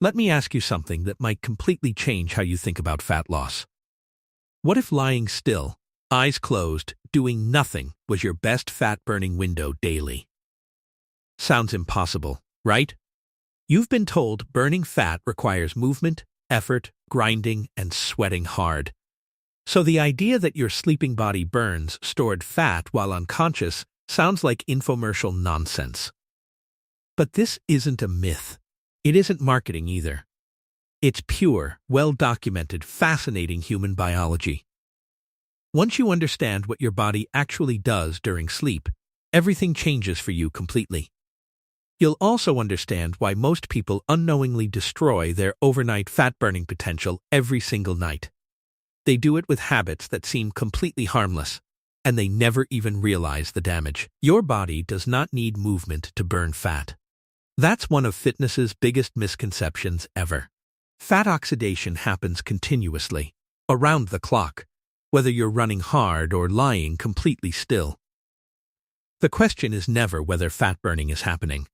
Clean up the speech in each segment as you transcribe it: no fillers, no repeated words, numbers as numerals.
Let me ask you something that might completely change how you think about fat loss. What if lying still, eyes closed, doing nothing was your best fat-burning window daily? Sounds impossible, right? You've been told burning fat requires movement, effort, grinding, and sweating hard. So the idea that your sleeping body burns stored fat while unconscious sounds like infomercial nonsense. But this isn't a myth. It isn't marketing either. It's pure, well-documented, fascinating human biology. Once you understand what your body actually does during sleep, everything changes for you completely. You'll also understand why most people unknowingly destroy their overnight fat-burning potential every single night. They do it with habits that seem completely harmless, and they never even realize the damage. Your body does not need movement to burn fat. That's one of fitness's biggest misconceptions ever. Fat oxidation happens continuously, around the clock, whether you're running hard or lying completely still. The question is never whether fat burning is happening.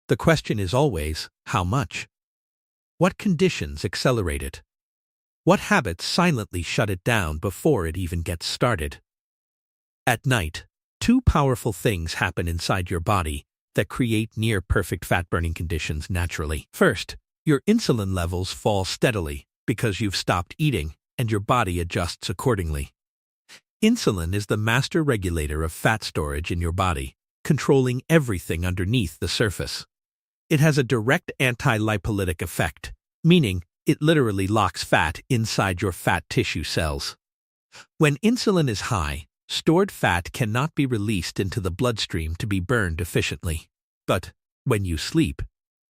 The question is always, how much? What conditions accelerate it? What habits silently shut it down before it even gets started? At night, two powerful things happen inside your body that create near-perfect fat-burning conditions naturally. First, your insulin levels fall steadily because you've stopped eating and your body adjusts accordingly. Insulin is the master regulator of fat storage in your body, controlling everything underneath the surface. It has a direct anti-lipolytic effect, meaning it literally locks fat inside your fat tissue cells. When insulin is high, stored fat cannot be released into the bloodstream to be burned efficiently. But when you sleep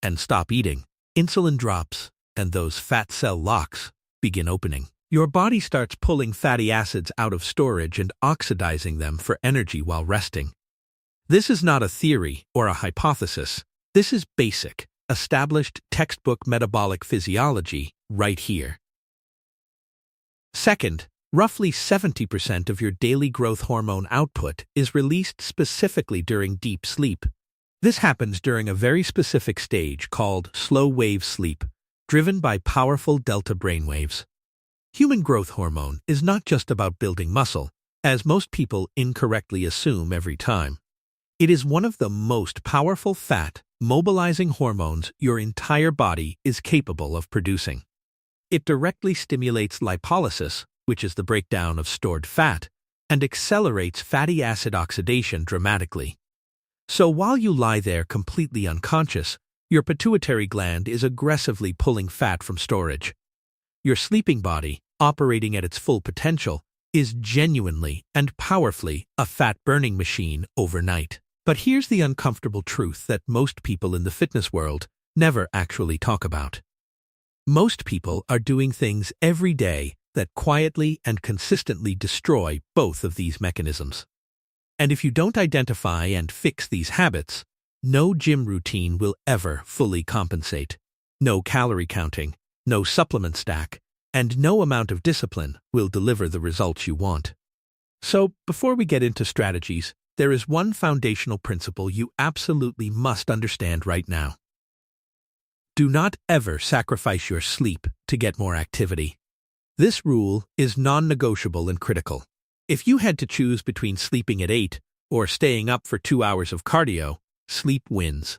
and stop eating, insulin drops and those fat cell locks begin opening. Your body starts pulling fatty acids out of storage and oxidizing them for energy while resting. This is not a theory or a hypothesis. This is basic, established textbook metabolic physiology right here. Second, roughly 70% of your daily growth hormone output is released specifically during deep sleep. This happens during a very specific stage called slow-wave sleep, driven by powerful delta brainwaves. Human growth hormone is not just about building muscle, as most people incorrectly assume every time. It is one of the most powerful fat, mobilizing hormones your entire body is capable of producing. It directly stimulates lipolysis, which is the breakdown of stored fat, and accelerates fatty acid oxidation dramatically. So while you lie there completely unconscious, your pituitary gland is aggressively pulling fat from storage. Your sleeping body, operating at its full potential, is genuinely and powerfully a fat-burning machine overnight. But here's the uncomfortable truth that most people in the fitness world never actually talk about. Most people are doing things every day that quietly and consistently destroy both of these mechanisms. And if you don't identify and fix these habits, no gym routine will ever fully compensate. No calorie counting, no supplement stack, and no amount of discipline will deliver the results you want. So, before we get into strategies, there is one foundational principle you absolutely must understand right now. Do not ever sacrifice your sleep to get more activity. This rule is non-negotiable and critical. If you had to choose between sleeping at 8 or staying up for 2 hours of cardio, sleep wins.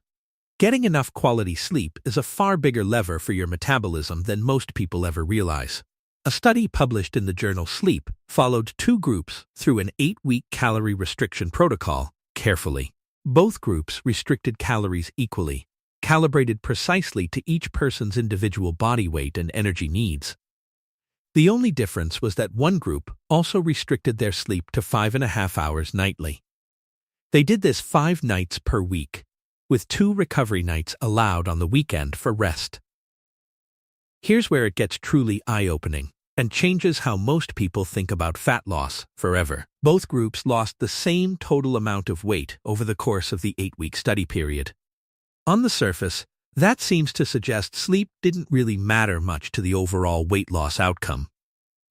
Getting enough quality sleep is a far bigger lever for your metabolism than most people ever realize. A study published in the journal Sleep followed two groups through an 8-week calorie restriction protocol carefully. Both groups restricted calories equally, calibrated precisely to each person's individual body weight and energy needs. The only difference was that one group also restricted their sleep to 5.5 hours nightly. They did this 5 nights per week, with 2 recovery nights allowed on the weekend for rest. Here's where it gets truly eye-opening and changes how most people think about fat loss forever. Both groups lost the same total amount of weight over the course of the 8-week study period. On the surface, that seems to suggest sleep didn't really matter much to the overall weight loss outcome.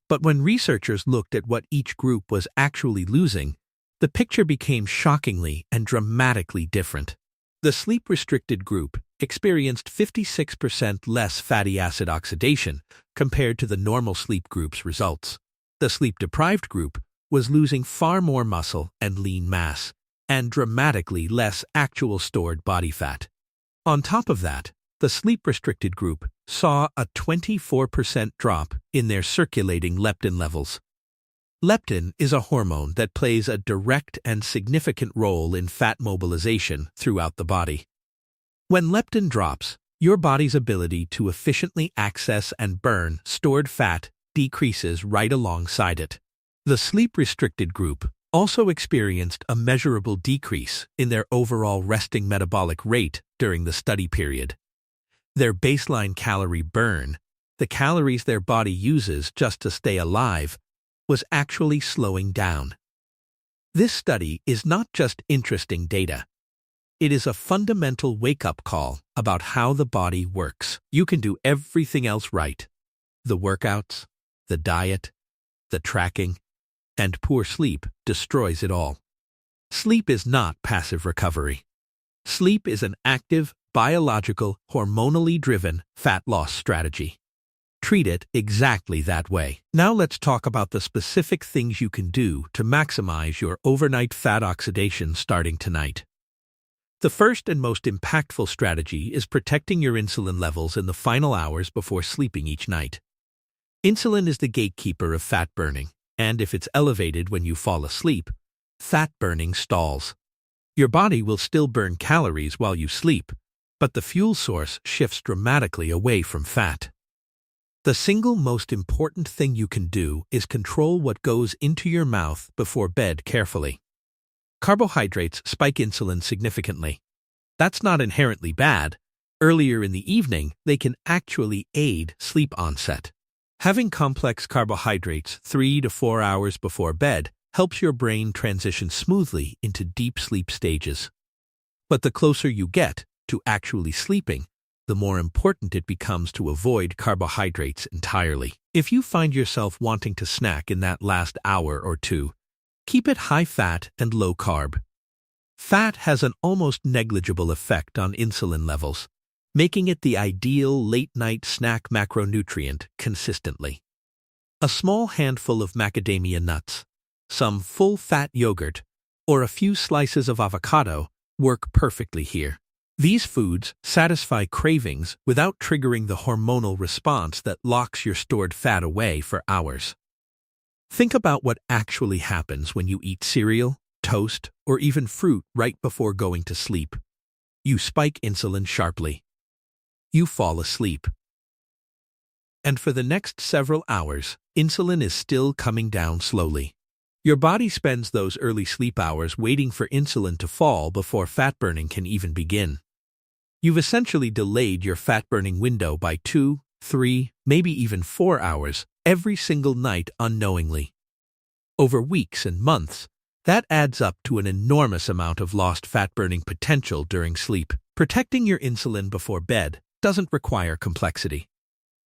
But when researchers looked at what each group was actually losing, the picture became shockingly and dramatically different. The sleep-restricted group experienced 56% less fatty acid oxidation compared to the normal sleep group's results. The sleep-deprived group was losing far more muscle and lean mass, and dramatically less actual stored body fat. On top of that, the sleep-restricted group saw a 24% drop in their circulating leptin levels. Leptin is a hormone that plays a direct and significant role in fat mobilization throughout the body. When leptin drops, your body's ability to efficiently access and burn stored fat decreases right alongside it. The sleep-restricted group also experienced a measurable decrease in their overall resting metabolic rate during the study period. Their baseline calorie burn, the calories their body uses just to stay alive, was actually slowing down. This study is not just interesting data. It is a fundamental wake-up call about how the body works. You can do everything else right. The workouts, the diet, the tracking, and poor sleep destroys it all. Sleep is not passive recovery. Sleep is an active, biological, hormonally driven fat loss strategy. Treat it exactly that way. Now let's talk about the specific things you can do to maximize your overnight fat oxidation starting tonight. The first and most impactful strategy is protecting your insulin levels in the final hours before sleeping each night. Insulin is the gatekeeper of fat burning, and if it's elevated when you fall asleep, fat burning stalls. Your body will still burn calories while you sleep, but the fuel source shifts dramatically away from fat. The single most important thing you can do is control what goes into your mouth before bed carefully. Carbohydrates spike insulin significantly. That's not inherently bad. Earlier in the evening, they can actually aid sleep onset. Having complex carbohydrates 3 to 4 hours before bed helps your brain transition smoothly into deep sleep stages. But the closer you get to actually sleeping, the more important it becomes to avoid carbohydrates entirely. If you find yourself wanting to snack in that last hour or two, keep it high-fat and low-carb. Fat has an almost negligible effect on insulin levels, making it the ideal late-night snack macronutrient consistently. A small handful of macadamia nuts, some full-fat yogurt, or a few slices of avocado work perfectly here. These foods satisfy cravings without triggering the hormonal response that locks your stored fat away for hours. Think about what actually happens when you eat cereal, toast, or even fruit right before going to sleep. You spike insulin sharply. You fall asleep. And for the next several hours, insulin is still coming down slowly. Your body spends those early sleep hours waiting for insulin to fall before fat burning can even begin. You've essentially delayed your fat-burning window by 2, 3, maybe even 4 hours every single night unknowingly. Over weeks and months, that adds up to an enormous amount of lost fat-burning potential during sleep. Protecting your insulin before bed doesn't require complexity.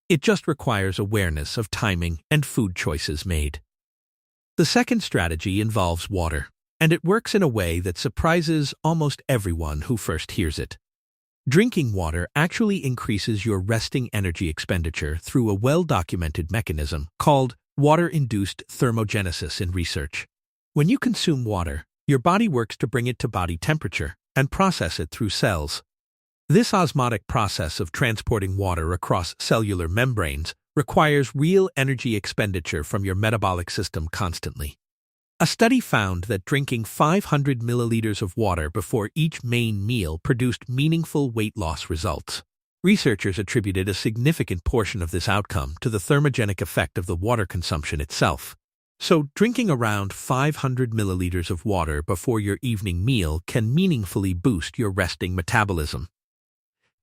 It just requires awareness of timing and food choices made. The second strategy involves water, and it works in a way that surprises almost everyone who first hears it. Drinking water actually increases your resting energy expenditure through a well-documented mechanism called water-induced thermogenesis in research. When you consume water, your body works to bring it to body temperature and process it through cells. This osmotic process of transporting water across cellular membranes requires real energy expenditure from your metabolic system constantly. A study found that drinking 500 milliliters of water before each main meal produced meaningful weight loss results. Researchers attributed a significant portion of this outcome to the thermogenic effect of the water consumption itself. So, drinking around 500 milliliters of water before your evening meal can meaningfully boost your resting metabolism.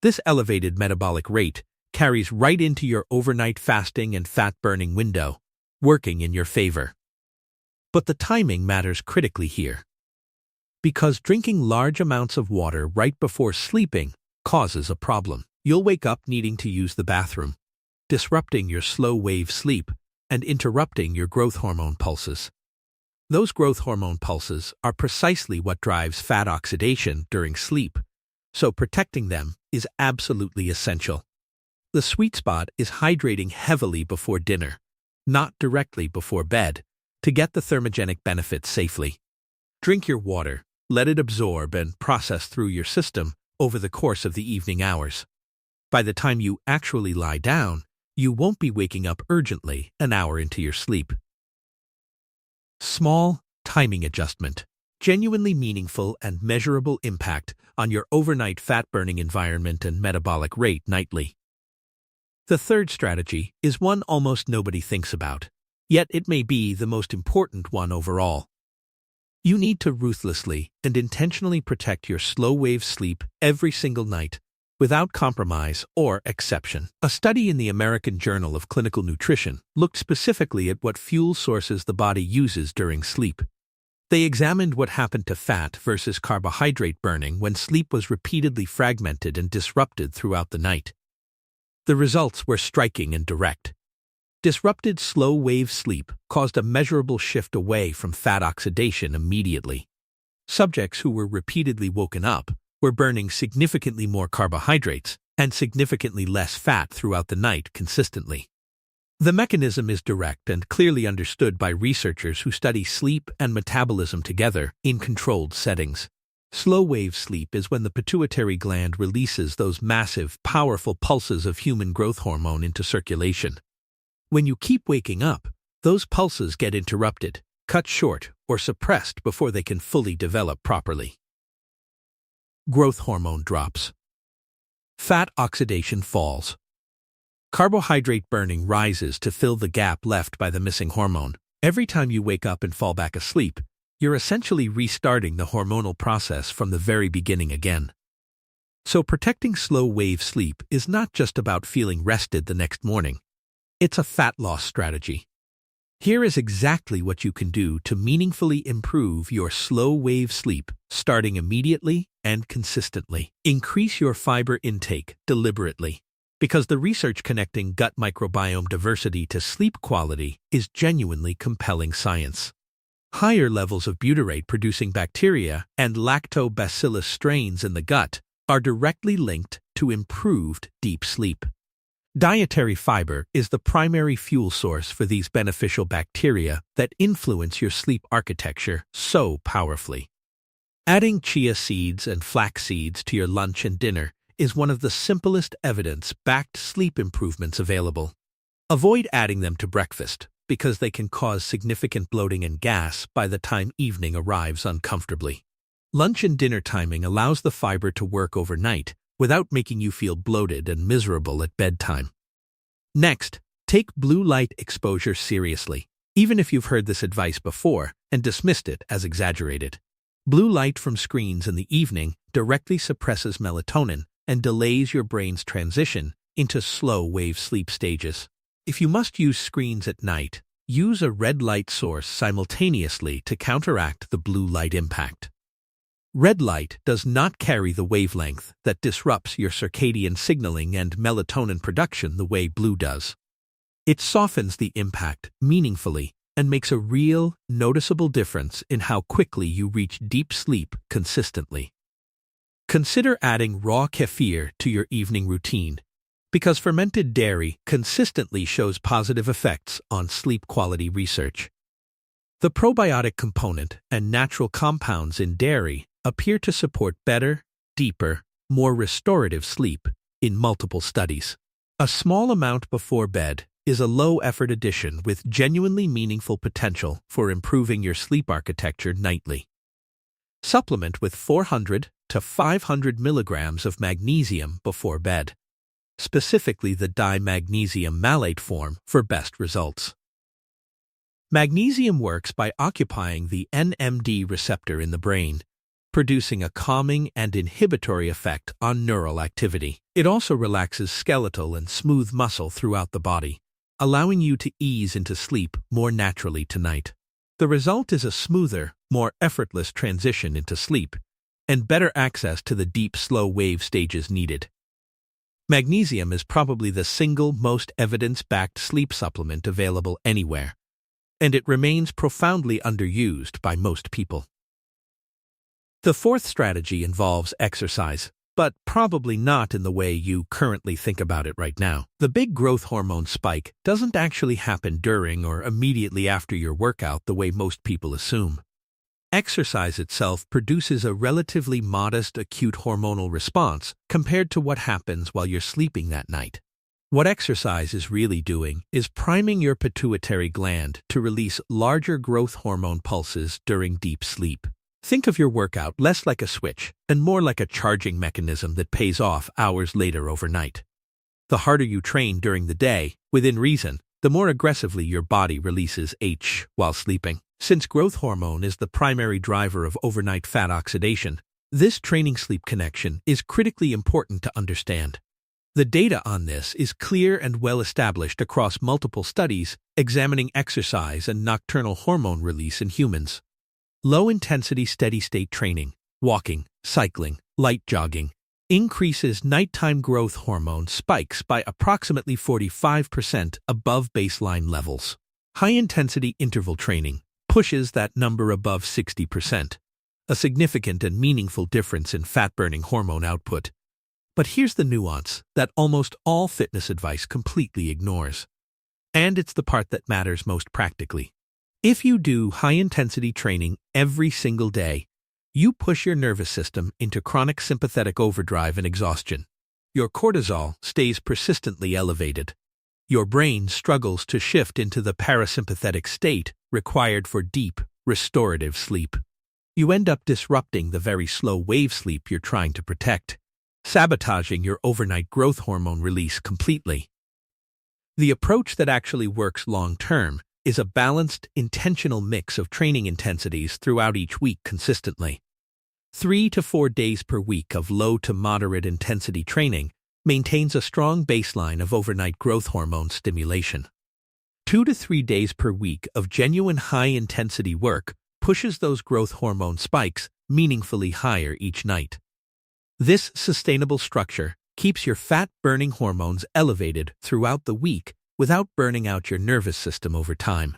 This elevated metabolic rate carries right into your overnight fasting and fat-burning window, working in your favor. But the timing matters critically here. Because drinking large amounts of water right before sleeping causes a problem. You'll wake up needing to use the bathroom, disrupting your slow-wave sleep and interrupting your growth hormone pulses. Those growth hormone pulses are precisely what drives fat oxidation during sleep, so protecting them is absolutely essential. The sweet spot is hydrating heavily before dinner, not directly before bed, to get the thermogenic benefits safely. Drink your water, let it absorb and process through your system over the course of the evening hours. By the time you actually lie down, you won't be waking up urgently an hour into your sleep. Small timing adjustment. Genuinely meaningful and measurable impact on your overnight fat-burning environment and metabolic rate nightly. The third strategy is one almost nobody thinks about, yet it may be the most important one overall. You need to ruthlessly and intentionally protect your slow-wave sleep every single night, without compromise or exception. A study in the American Journal of Clinical Nutrition looked specifically at what fuel sources the body uses during sleep. They examined what happened to fat versus carbohydrate burning when sleep was repeatedly fragmented and disrupted throughout the night. The results were striking and direct. Disrupted slow-wave sleep caused a measurable shift away from fat oxidation immediately. Subjects who were repeatedly woken up were burning significantly more carbohydrates and significantly less fat throughout the night consistently. The mechanism is direct and clearly understood by researchers who study sleep and metabolism together in controlled settings. Slow-wave sleep is when the pituitary gland releases those massive, powerful pulses of human growth hormone into circulation. When you keep waking up, those pulses get interrupted, cut short, or suppressed before they can fully develop properly. Growth hormone drops. Fat oxidation falls. Carbohydrate burning rises to fill the gap left by the missing hormone. Every time you wake up and fall back asleep, you're essentially restarting the hormonal process from the very beginning again. So protecting slow-wave sleep is not just about feeling rested the next morning. It's a fat loss strategy. Here is exactly what you can do to meaningfully improve your slow-wave sleep, starting immediately and consistently. Increase your fiber intake deliberately, because the research connecting gut microbiome diversity to sleep quality is genuinely compelling science. Higher levels of butyrate-producing bacteria and lactobacillus strains in the gut are directly linked to improved deep sleep. Dietary fiber is the primary fuel source for these beneficial bacteria that influence your sleep architecture so powerfully. Adding chia seeds and flax seeds to your lunch and dinner is one of the simplest evidence-backed sleep improvements available. Avoid adding them to breakfast because they can cause significant bloating and gas by the time evening arrives uncomfortably. Lunch and dinner timing allows the fiber to work overnight without making you feel bloated and miserable at bedtime. Next, take blue light exposure seriously, even if you've heard this advice before and dismissed it as exaggerated. Blue light from screens in the evening directly suppresses melatonin and delays your brain's transition into slow-wave sleep stages. If you must use screens at night, use a red light source simultaneously to counteract the blue light impact. Red light does not carry the wavelength that disrupts your circadian signaling and melatonin production the way blue does. It softens the impact meaningfully and makes a real, noticeable difference in how quickly you reach deep sleep consistently. Consider adding raw kefir to your evening routine, because fermented dairy consistently shows positive effects on sleep quality research. The probiotic component and natural compounds in dairy appear to support better, deeper, more restorative sleep in multiple studies. A small amount before bed is a low-effort addition with genuinely meaningful potential for improving your sleep architecture nightly. Supplement with 400 to 500 milligrams of magnesium before bed, specifically the dimagnesium malate form for best results. Magnesium works by occupying the NMD receptor in the brain, producing a calming and inhibitory effect on neural activity. It also relaxes skeletal and smooth muscle throughout the body, allowing you to ease into sleep more naturally tonight. The result is a smoother, more effortless transition into sleep, and better access to the deep, slow-wave stages needed. Magnesium is probably the single most evidence-backed sleep supplement available anywhere, and it remains profoundly underused by most people. The fourth strategy involves exercise. but probably not in the way you currently think about it right now. The big growth hormone spike doesn't actually happen during or immediately after your workout the way most people assume. Exercise itself produces a relatively modest acute hormonal response compared to what happens while you're sleeping that night. What exercise is really doing is priming your pituitary gland to release larger growth hormone pulses during deep sleep. Think of your workout less like a switch and more like a charging mechanism that pays off hours later overnight. The harder you train during the day, within reason, the more aggressively your body releases H while sleeping. Since growth hormone is the primary driver of overnight fat oxidation, this training-sleep connection is critically important to understand. The data on this is clear and well established across multiple studies examining exercise and nocturnal hormone release in humans. Low-intensity steady-state training, walking, cycling, light jogging, increases nighttime growth hormone spikes by approximately 45% above baseline levels. High-intensity interval training pushes that number above 60%, a significant and meaningful difference in fat-burning hormone output. But here's the nuance that almost all fitness advice completely ignores. And it's the part that matters most practically. If you do high-intensity training every single day, you push your nervous system into chronic sympathetic overdrive and exhaustion. Your cortisol stays persistently elevated. Your brain struggles to shift into the parasympathetic state required for deep, restorative sleep. You end up disrupting the very slow wave sleep you're trying to protect, sabotaging your overnight growth hormone release completely. The approach that actually works long-term is a balanced, intentional mix of training intensities throughout each week consistently. 3 to 4 days per week of low to moderate intensity training maintains a strong baseline of overnight growth hormone stimulation. 2 to 3 days per week of genuine high-intensity work pushes those growth hormone spikes meaningfully higher each night. This sustainable structure keeps your fat-burning hormones elevated throughout the week without burning out your nervous system over time.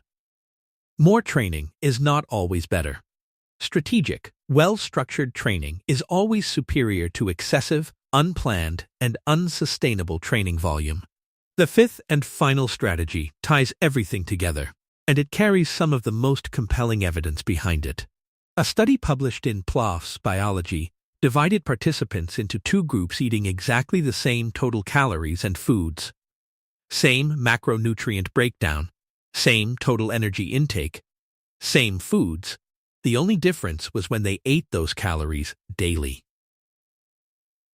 More training is not always better. Strategic, well-structured training is always superior to excessive, unplanned, and unsustainable training volume. The fifth and final strategy ties everything together, and it carries some of the most compelling evidence behind it. A study published in PLOS Biology divided participants into 2 groups eating exactly the same total calories and foods. Same macronutrient breakdown, same total energy intake, same foods. The only difference was when they ate those calories daily.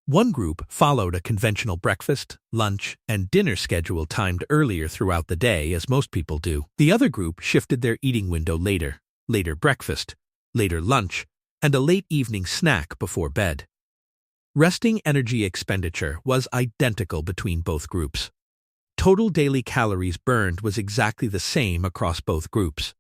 One group followed a conventional breakfast, lunch, and dinner schedule timed earlier throughout the day, as most people do. The other group shifted their eating window later breakfast, later lunch, and a late evening snack before bed. Resting energy expenditure was identical between both groups. Total daily calories burned was exactly the same across both groups.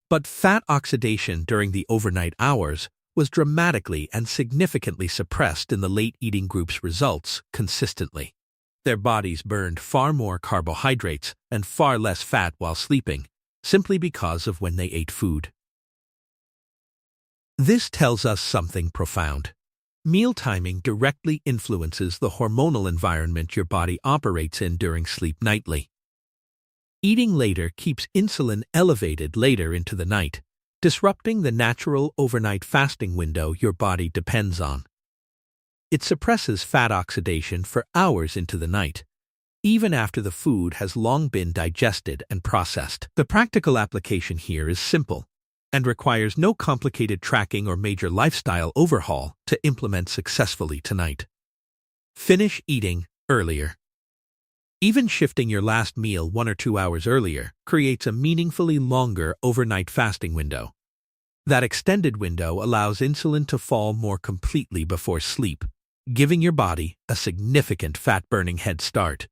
But fat oxidation during the overnight hours was dramatically and significantly suppressed in the late eating group's results consistently. Their bodies burned far more carbohydrates and far less fat while sleeping, simply because of when they ate food. This tells us something profound. Meal timing directly influences the hormonal environment your body operates in during sleep nightly. Eating later keeps insulin elevated later into the night, disrupting the natural overnight fasting window your body depends on. It suppresses fat oxidation for hours into the night, even after the food has long been digested and processed. The practical application here is simple and requires no complicated tracking or major lifestyle overhaul to implement successfully tonight. Finish eating earlier. Even shifting your last meal 1 or 2 hours earlier creates a meaningfully longer overnight fasting window. That extended window allows insulin to fall more completely before sleep, giving your body a significant fat-burning head start.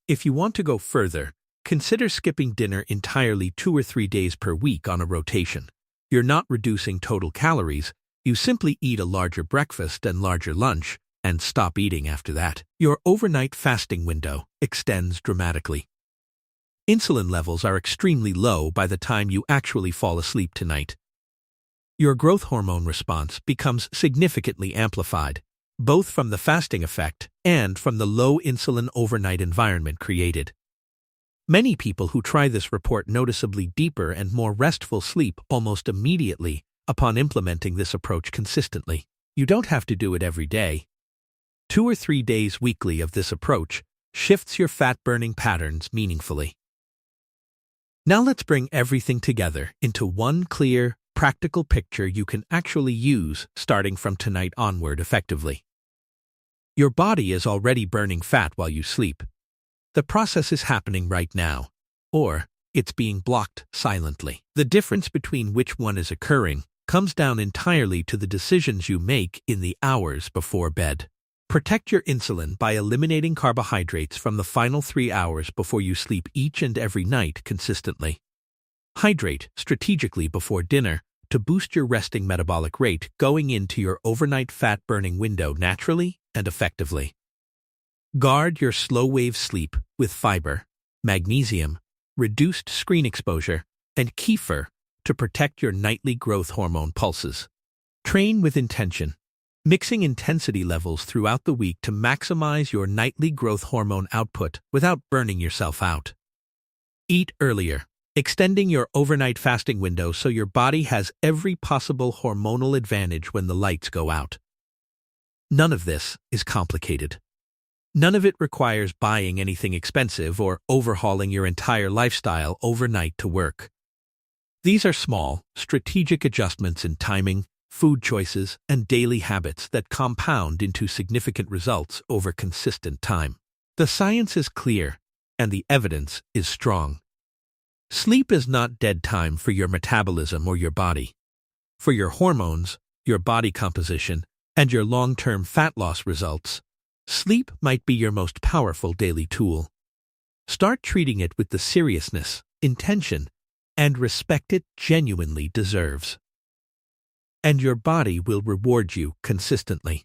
If you want to go further, consider skipping dinner entirely 2 or 3 days per week on a rotation. You're not reducing total calories, you simply eat a larger breakfast and larger lunch, and stop eating after that. Your overnight fasting window extends dramatically. Insulin levels are extremely low by the time you actually fall asleep tonight. Your growth hormone response becomes significantly amplified, both from the fasting effect and from the low insulin overnight environment created. Many people who try this report noticeably deeper and more restful sleep almost immediately upon implementing this approach consistently. You don't have to do it every day. 2 or 3 days weekly of this approach shifts your fat-burning patterns meaningfully. Now let's bring everything together into one clear, practical picture you can actually use starting from tonight onward effectively. Your body is already burning fat while you sleep. The process is happening right now, or it's being blocked silently. The difference between which one is occurring comes down entirely to the decisions you make in the hours before bed. Protect your insulin by eliminating carbohydrates from the final 3 hours before you sleep each and every night consistently. Hydrate strategically before dinner to boost your resting metabolic rate going into your overnight fat-burning window naturally and effectively. Guard your slow-wave sleep with fiber, magnesium, reduced screen exposure, and kefir to protect your nightly growth hormone pulses. Train with intention, mixing intensity levels throughout the week to maximize your nightly growth hormone output without burning yourself out. Eat earlier, extending your overnight fasting window so your body has every possible hormonal advantage when the lights go out. None of this is complicated. None of it requires buying anything expensive or overhauling your entire lifestyle overnight to work. These are small, strategic adjustments in timing, food choices, and daily habits that compound into significant results over consistent time. The science is clear, and the evidence is strong. Sleep is not dead time for your metabolism or your body. For your hormones, your body composition, and your long-term fat loss results, sleep might be your most powerful daily tool. Start treating it with the seriousness, intention, and respect it genuinely deserves. And your body will reward you consistently.